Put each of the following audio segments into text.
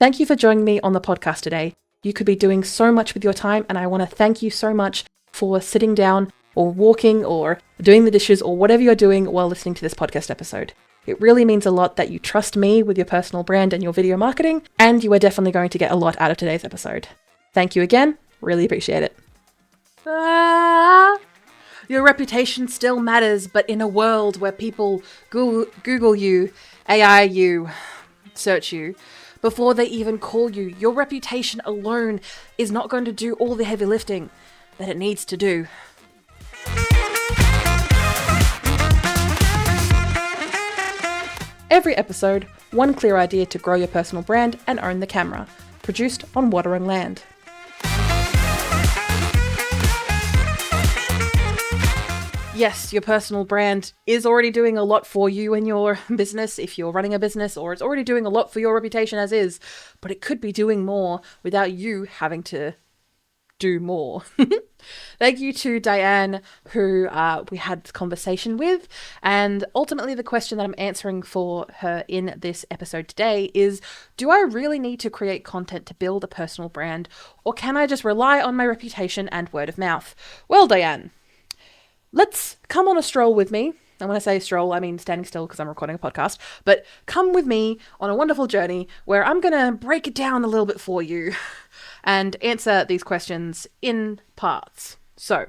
Thank you for joining me on the podcast today. You could be doing so much with your time, and I want to thank you so much for sitting down or walking or doing the dishes or whatever you're doing while listening to this podcast episode. It really means a lot that you trust me with your personal brand and your video marketing, and you are definitely going to get a lot out of today's episode. Thank you again. Really appreciate it. Your reputation still matters, but in a world where people Google you, AI you, search you, before they even call you, your reputation alone is not going to do all the heavy lifting that it needs to do. Every episode, one clear idea to grow your personal brand and own the camera. Produced on water and land. Yes, your personal brand is already doing a lot for you in your business if you're running a business, or it's already doing a lot for your reputation as is, but it could be doing more without you having to do more. Thank you to Diane, who we had this conversation with, and ultimately the question that I'm answering for her in this episode today is, do I really need to create content to build a personal brand, or can I just rely on my reputation and word of mouth? Well, Diane, let's come on a stroll with me. And when I say stroll, I mean standing still because I'm recording a podcast. But come with me on a wonderful journey where I'm going to break it down a little bit for you and answer these questions in parts. So,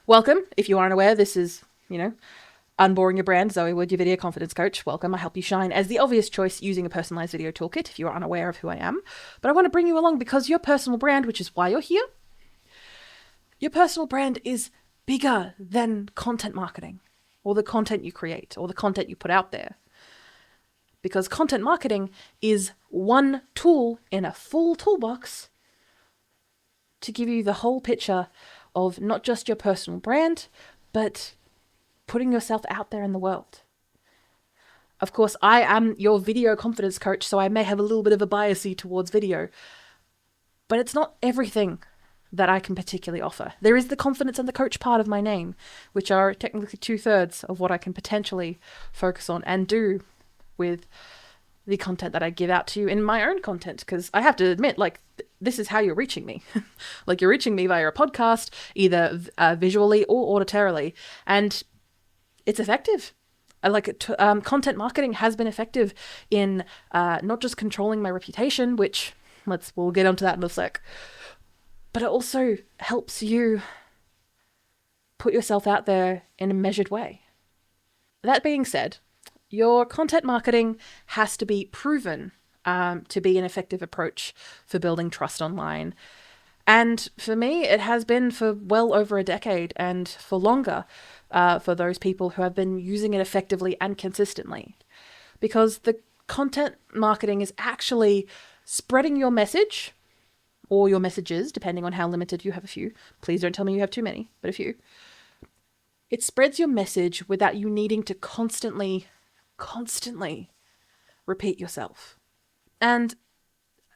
welcome. If you aren't aware, this is, Unboring Your Brand, Zoe Wood, your video confidence coach. Welcome. I help you shine as the obvious choice using a personalized video toolkit if you're unaware of who I am. But I want to bring you along because your personal brand, which is why you're here, your personal brand is bigger than content marketing or the content you create or the content you put out there. Because content marketing is one tool in a full toolbox to give you the whole picture of not just your personal brand, but putting yourself out there in the world. Of course, I am your video confidence coach, so I may have a little bit of a bias towards video, but it's not everything that I can particularly offer. There is the confidence and the coach part of my name, which are technically 2/3 of what I can potentially focus on and do with the content that I give out to you in my own content. Because I have to admit, this is how you're reaching me. You're reaching me via a podcast, either visually or auditorily, and it's effective. Content marketing has been effective in not just controlling my reputation, which we'll get onto that in a sec, but it also helps you put yourself out there in a measured way. That being said, your content marketing has to be proven to be an effective approach for building trust online. And for me, it has been for well over a decade and for longer for those people who have been using it effectively and consistently. Because the content marketing is actually spreading your message or your messages, depending on how limited you have a few. Please don't tell me you have too many, but a few. It spreads your message without you needing to constantly repeat yourself. And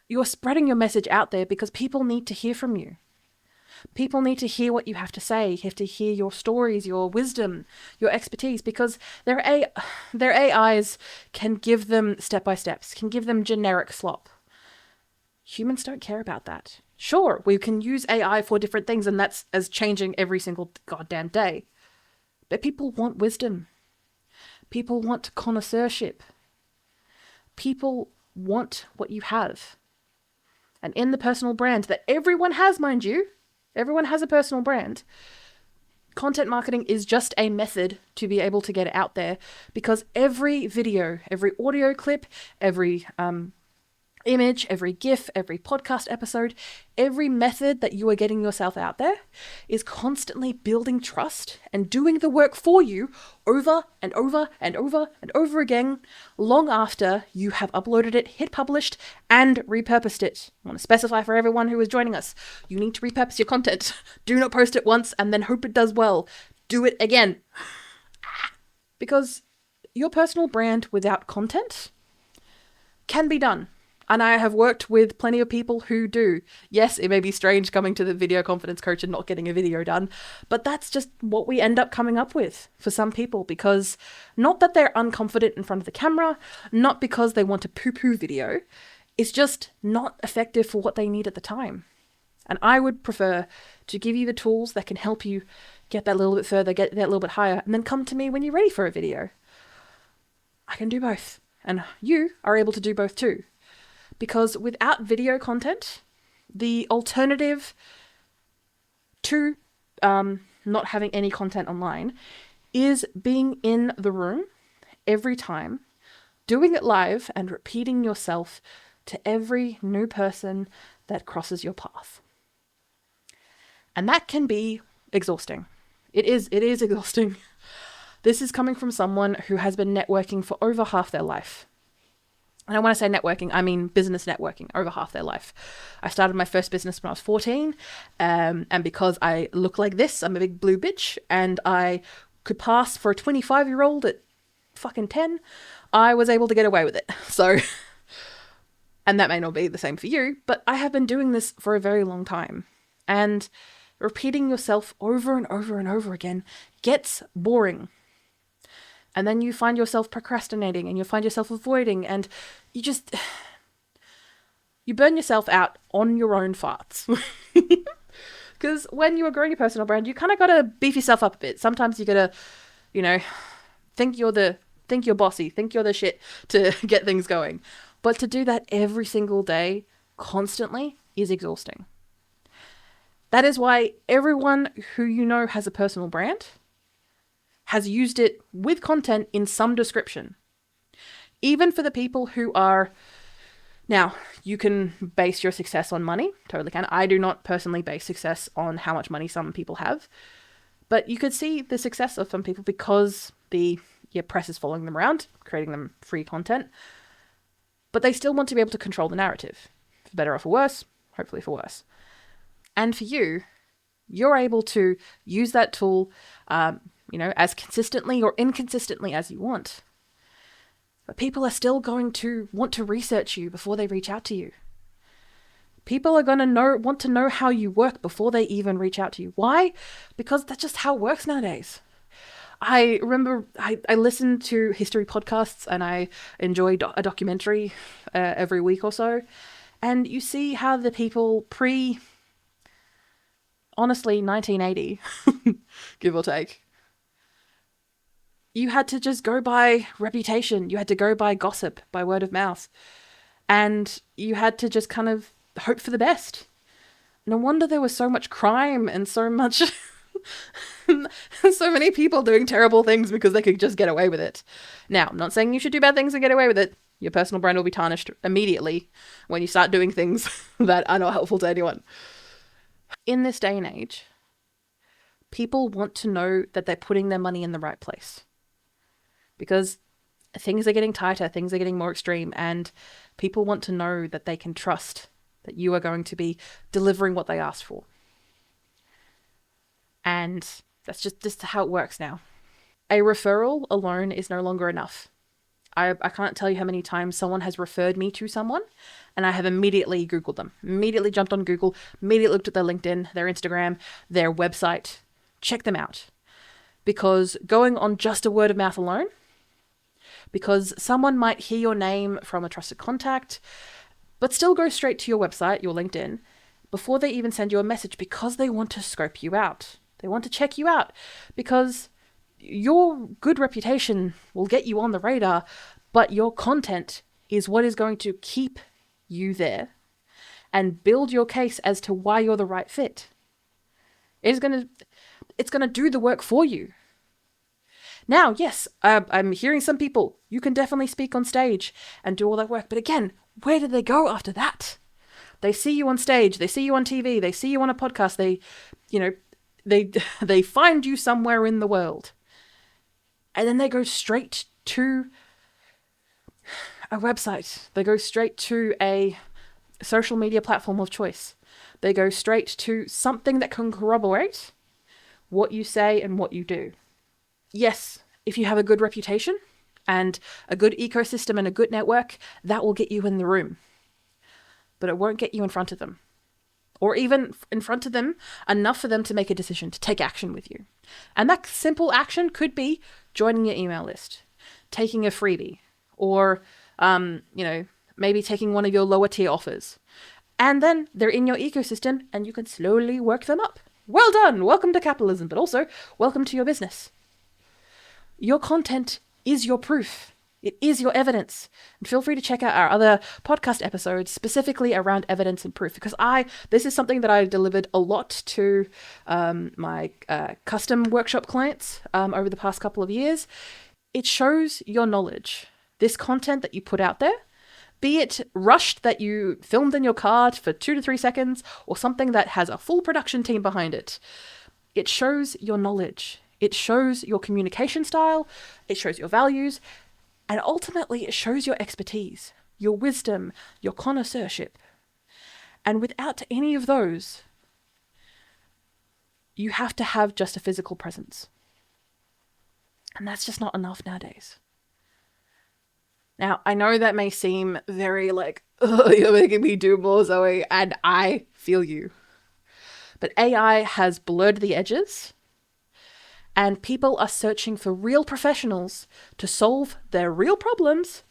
you're spreading your message out there because people need to hear from you. People need to hear what you have to say. You have to hear your stories, your wisdom, your expertise, because their AIs can give them step-by-steps, can give them generic slop. Humans don't care about that. Sure, we can use AI for different things, and that's as changing every single goddamn day. But people want wisdom. People want connoisseurship. People want what you have. And in the personal brand that everyone has, mind you, everyone has a personal brand, content marketing is just a method to be able to get it out there, because every video, every audio clip, every image, every GIF, every podcast episode, every method that you are getting yourself out there is constantly building trust and doing the work for you over and over and over and over again, long after you have uploaded it, hit published, and repurposed it. I want to specify for everyone who is joining us, you need to repurpose your content. Do not post it once and then hope it does well. Do it again. Because your personal brand without content can be done. And I have worked with plenty of people who do. Yes, it may be strange coming to the video confidence coach and not getting a video done, but that's just what we end up coming up with for some people, because not that they're unconfident in front of the camera, not because they want to poo-poo video, it's just not effective for what they need at the time. And I would prefer to give you the tools that can help you get that little bit further, get that little bit higher, and then come to me when you're ready for a video. I can do both. And you are able to do both too. Because without video content, the alternative to not having any content online is being in the room every time, doing it live and repeating yourself to every new person that crosses your path. And that can be exhausting. It is exhausting. This is coming from someone who has been networking for over half their life. And when I say networking, I mean business networking, over half their life. I started my first business when I was 14, and because I look like this, I'm a big blue bitch, and I could pass for a 25-year-old at fucking 10, I was able to get away with it. So, and that may not be the same for you, but I have been doing this for a very long time. And repeating yourself over and over and over again gets boring. And then you find yourself procrastinating and you find yourself avoiding, and you burn yourself out on your own farts. Because when you are growing your personal brand, you kind of got to beef yourself up a bit. Sometimes you got to, think you're bossy, think you're the shit to get things going. But to do that every single day, constantly, is exhausting. That is why everyone who you know has a personal brand has used it with content in some description. Even for the people who are... Now, you can base your success on money. Totally can. I do not personally base success on how much money some people have. But you could see the success of some people because the press is following them around, creating them free content. But they still want to be able to control the narrative. For better or for worse, hopefully for worse. And for you, you're able to use that tool as consistently or inconsistently as you want. But people are still going to want to research you before they reach out to you. People are going to want to know how you work before they even reach out to you. Why? Because that's just how it works nowadays. I remember I listen to history podcasts and I enjoy a documentary every week or so. And you see how the people honestly, 1980, give or take, you had to just go by reputation. You had to go by gossip, by word of mouth. And you had to just kind of hope for the best. No wonder there was so much crime and so much... so many people doing terrible things because they could just get away with it. Now, I'm not saying you should do bad things and get away with it. Your personal brand will be tarnished immediately when you start doing things that are not helpful to anyone. In this day and age, people want to know that they're putting their money in the right place. Because things are getting tighter, things are getting more extreme, and people want to know that they can trust that you are going to be delivering what they asked for. And that's just how it works now. A referral alone is no longer enough. I can't tell you how many times someone has referred me to someone and I have immediately Googled them, immediately jumped on Google, immediately looked at their LinkedIn, their Instagram, their website, check them out. Because going on just a word of mouth alone, because someone might hear your name from a trusted contact, but still go straight to your website, your LinkedIn, before they even send you a message, because they want to scope you out. They want to check you out because your good reputation will get you on the radar, but your content is what is going to keep you there and build your case as to why you're the right fit. It's going to do the work for you. Now, yes, I'm hearing some people, you can definitely speak on stage and do all that work. But again, where do they go after that? They see you on stage, they see you on TV, they see you on a podcast, they find you somewhere in the world. And then they go straight to a website. They go straight to a social media platform of choice. They go straight to something that can corroborate what you say and what you do. Yes, if you have a good reputation and a good ecosystem and a good network, that will get you in the room. but it won't get you in front of them. Or even in front of them enough for them to make a decision, to take action with you. And that simple action could be joining your email list, taking a freebie, or, maybe taking one of your lower tier offers. And then they're in your ecosystem and you can slowly work them up. Well done. Welcome to capitalism, but also welcome to your business. Your content is your proof. It is your evidence. And feel free to check out our other podcast episodes specifically around evidence and proof, because this is something that I delivered a lot to my custom workshop clients over the past couple of years. It shows your knowledge. This content that you put out there, be it rushed that you filmed in your car for 2 to 3 seconds, or something that has a full production team behind it, it shows your knowledge. It shows your communication style. It shows your values. And ultimately, it shows your expertise, your wisdom, your connoisseurship. And without any of those, you have to have just a physical presence. And that's just not enough nowadays. Now, I know that may seem very you're making me do more, Zoe, and I feel you. But AI has blurred the edges, and people are searching for real professionals to solve their real problems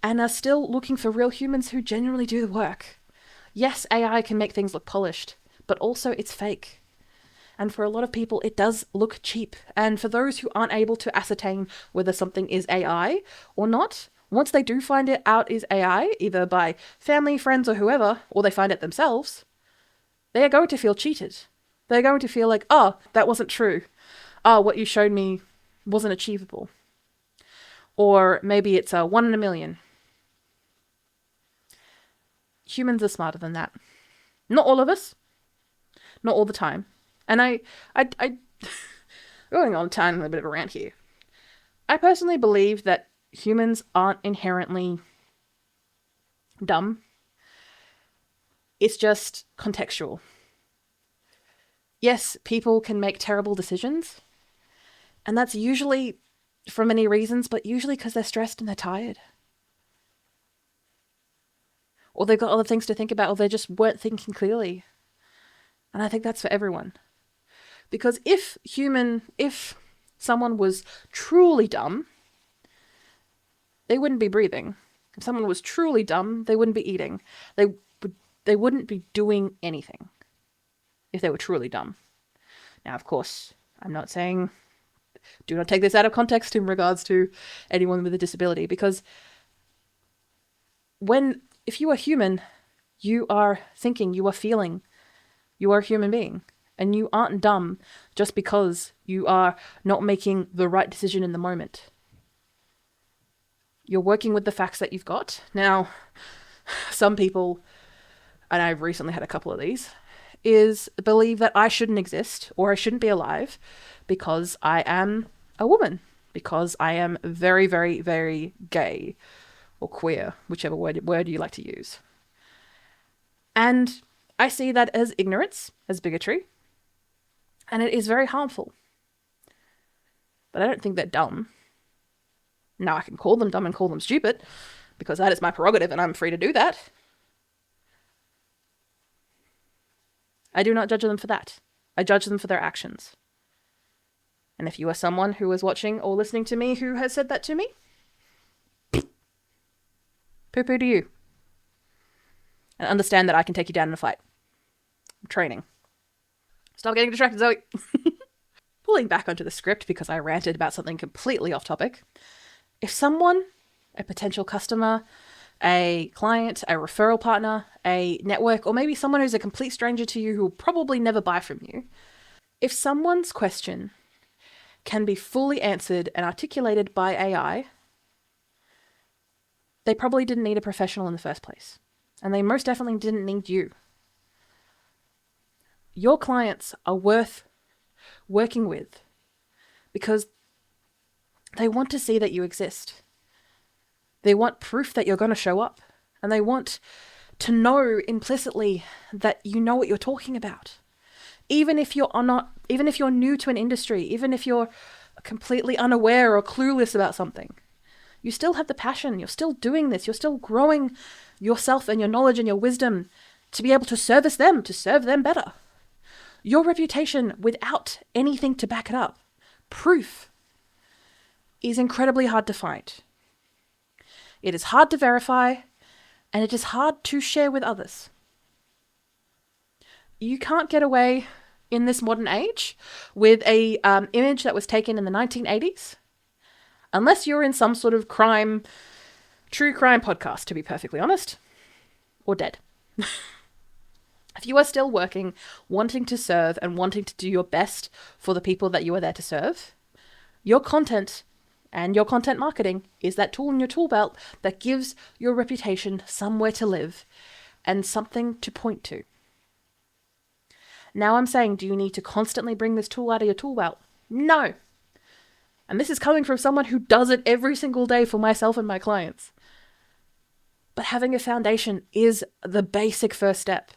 and are still looking for real humans who genuinely do the work. Yes, AI can make things look polished, but also it's fake. And for a lot of people, it does look cheap. And for those who aren't able to ascertain whether something is AI or not, once they do find it out is AI, either by family, friends, or whoever, or they find it themselves, they are going to feel cheated. They're going to feel like, oh, that wasn't true. Oh, what you showed me wasn't achievable. Or maybe it's a 1 in a million. Humans are smarter than that. Not all of us. Not all the time. And I going on a tiny bit of a rant here. I personally believe that humans aren't inherently dumb. It's just contextual. Yes, people can make terrible decisions. And that's usually for many reasons, but usually because they're stressed and they're tired. Or they've got other things to think about, or they just weren't thinking clearly. And I think that's for everyone. Because if someone was truly dumb, they wouldn't be breathing. If someone was truly dumb, they wouldn't be eating. They wouldn't be doing anything if they were truly dumb. Now, of course, I'm not saying do not take this out of context in regards to anyone with a disability, because if you are human, you are thinking, you are feeling, you are a human being, and you aren't dumb just because you are not making the right decision in the moment. You're working with the facts that you've got. Now, some people, and I've recently had a couple of these, believe that I shouldn't exist or I shouldn't be alive because I am a woman, because I am very, very, very gay or queer, whichever word you like to use. And I see that as ignorance, as bigotry, and it is very harmful. But I don't think they're dumb. Now, I can call them dumb and call them stupid, because that is my prerogative and I'm free to do that. I do not judge them for that. I judge them for their actions. And if you are someone who is watching or listening to me who has said that to me, poo-poo to you. And understand that I can take you down in a fight. I'm training. Stop getting distracted, Zoe. Pulling back onto the script because I ranted about something completely off topic. If someone, a potential customer, a client, a referral partner, a network, or maybe someone who's a complete stranger to you who will probably never buy from you, if someone's question can be fully answered and articulated by AI, they probably didn't need a professional in the first place. And they most definitely didn't need you. Your clients are worth working with because they want to see that you exist. They want proof that you're going to show up. And they want to know implicitly that you know what you're talking about. Even if you're new to an industry, even if you're completely unaware or clueless about something, you still have the passion. You're still doing this. You're still growing yourself and your knowledge and your wisdom to be able to service them, to serve them better. Your reputation without anything to back it up, proof, is incredibly hard to find. It is hard to verify, and it is hard to share with others. You can't get away in this modern age with a image that was taken in the 1980s, unless you're in some sort of true crime podcast, to be perfectly honest, or dead. If you are still working, wanting to serve, and wanting to do your best for the people that you are there to serve, your content and your content marketing is that tool in your tool belt that gives your reputation somewhere to live and something to point to. Now I'm saying, do you need to constantly bring this tool out of your tool belt? No. And this is coming from someone who does it every single day for myself and my clients. But having a foundation is the basic first step.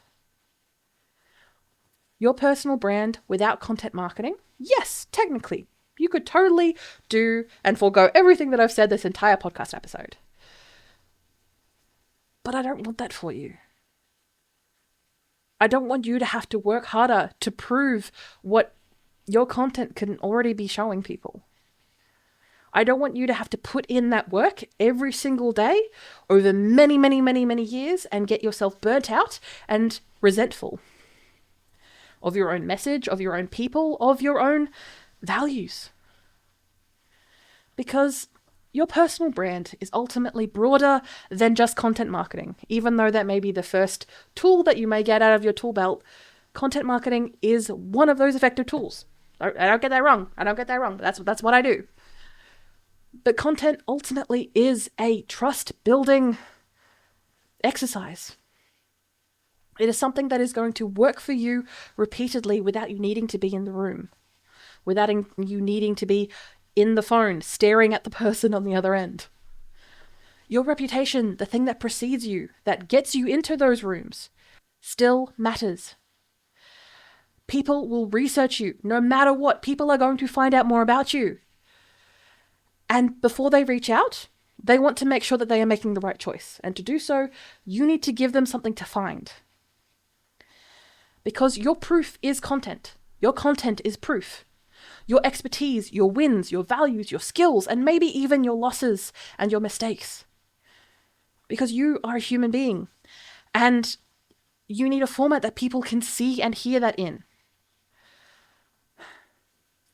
Your personal brand without content marketing? Yes, technically. You could totally do and forego everything that I've said this entire podcast episode. But I don't want that for you. I don't want you to have to work harder to prove what your content can already be showing people. I don't want you to have to put in that work every single day over many, many, many, many years and get yourself burnt out and resentful of your own message, of your own people, of your own values. Because your personal brand is ultimately broader than just content marketing. Even though that may be the first tool that you may get out of your tool belt, content marketing is one of those effective tools. I don't get that wrong. That's what I do. But content ultimately is a trust-building exercise. It is something that is going to work for you repeatedly without you needing to be in the room, without you needing to be in the phone, staring at the person on the other end. Your reputation, the thing that precedes you, that gets you into those rooms, still matters. People will research you. No matter what, people are going to find out more about you. And before they reach out, they want to make sure that they are making the right choice. And to do so, you need to give them something to find. Because your proof is content. Your content is proof. Your expertise, your wins, your values, your skills, and maybe even your losses and your mistakes. Because you are a human being. And you need a format that people can see and hear that in.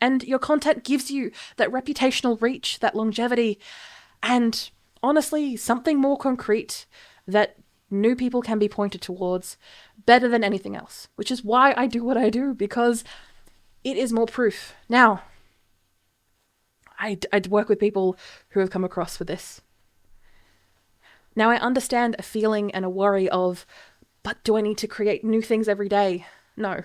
And your content gives you that reputational reach, that longevity, and honestly, something more concrete that new people can be pointed towards better than anything else, which is why I do what I do, because it is more proof. Now, I'd work with people who have come across with this. Now, I understand a feeling and a worry of, but do I need to create new things every day? No.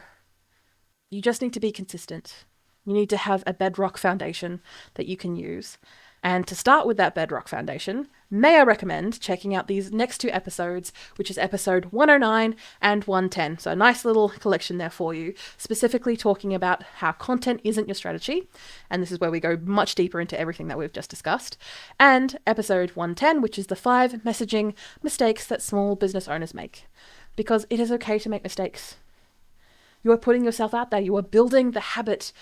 You just need to be consistent. You need to have a bedrock foundation that you can use. And to start with that bedrock foundation, may I recommend checking out these next two episodes, which is episode 109 and 110. So a nice little collection there for you, specifically talking about how content isn't your strategy. And this is where we go much deeper into everything that we've just discussed. And episode 110, which is the 5 messaging mistakes that small business owners make. Because it is okay to make mistakes. You are putting yourself out there. You are building the habit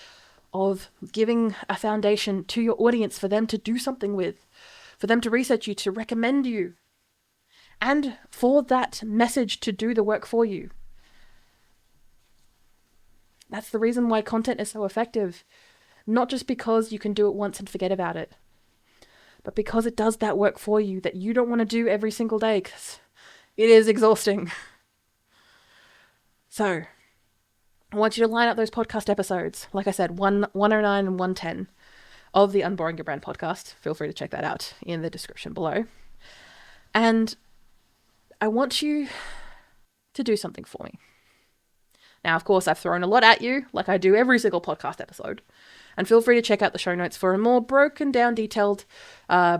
of giving a foundation to your audience for them to do something with, for them to research you, to recommend you, and for that message to do the work for you. That's the reason why content is so effective. Not just because you can do it once and forget about it, but because it does that work for you that you don't want to do every single day, because it is exhausting. So, I want you to line up those podcast episodes. Like I said, 109 and 110 of the Unboring Your Brand podcast. Feel free to check that out in the description below. And I want you to do something for me. Now, of course, I've thrown a lot at you, like I do every single podcast episode. And feel free to check out the show notes for a more broken down, detailed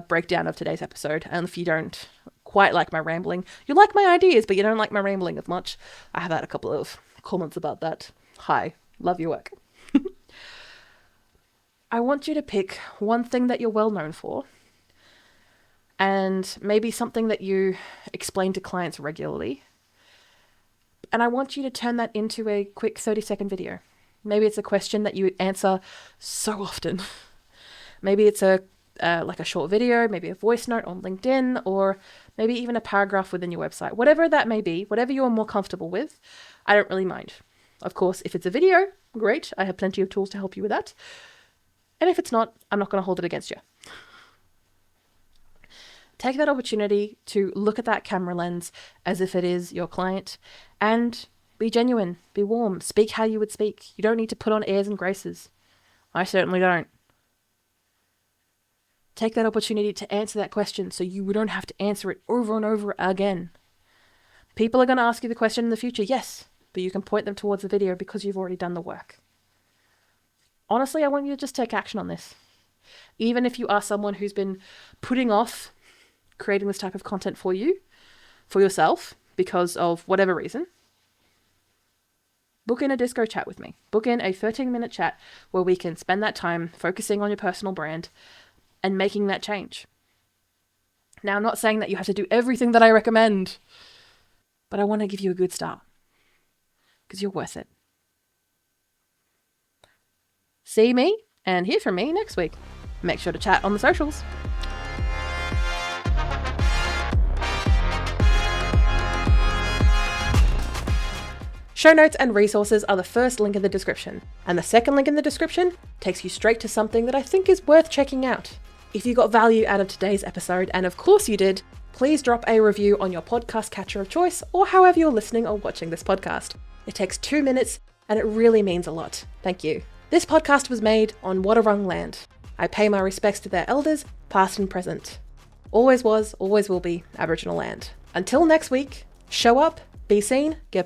breakdown of today's episode. And if you don't quite like my rambling, you like my ideas, but you don't like my rambling as much, I have had a couple of comments about that. Hi, love your work. I want you to pick one thing that you're well known for and maybe something that you explain to clients regularly. And I want you to turn that into a quick 30-second video. Maybe it's a question that you answer so often. Maybe it's like a short video, maybe a voice note on LinkedIn, or maybe even a paragraph within your website. Whatever that may be, whatever you're more comfortable with, I don't really mind. Of course, if it's a video, great. I have plenty of tools to help you with that. And if it's not, I'm not going to hold it against you. Take that opportunity to look at that camera lens as if it is your client and be genuine, be warm, speak how you would speak. You don't need to put on airs and graces. I certainly don't. Take that opportunity to answer that question so you don't have to answer it over and over again. People are going to ask you the question in the future, yes, but you can point them towards the video because you've already done the work. Honestly, I want you to just take action on this. Even if you are someone who's been putting off creating this type of content for you, for yourself, because of whatever reason, book in a disco chat with me. Book in a 13-minute chat where we can spend that time focusing on your personal brand and making that change. Now, I'm not saying that you have to do everything that I recommend, but I want to give you a good start because you're worth it. See me and hear from me next week. Make sure to chat on the socials. Show notes and resources are the first link in the description, and the second link in the description takes you straight to something that I think is worth checking out. If you got value out of today's episode, and of course you did, please drop a review on your podcast catcher of choice or however you're listening or watching this podcast. It takes 2 minutes and it really means a lot. Thank you. This podcast was made on Wadawurrung land. I pay my respects to their elders, past and present. Always was, always will be Aboriginal land. Until next week, show up, be seen, get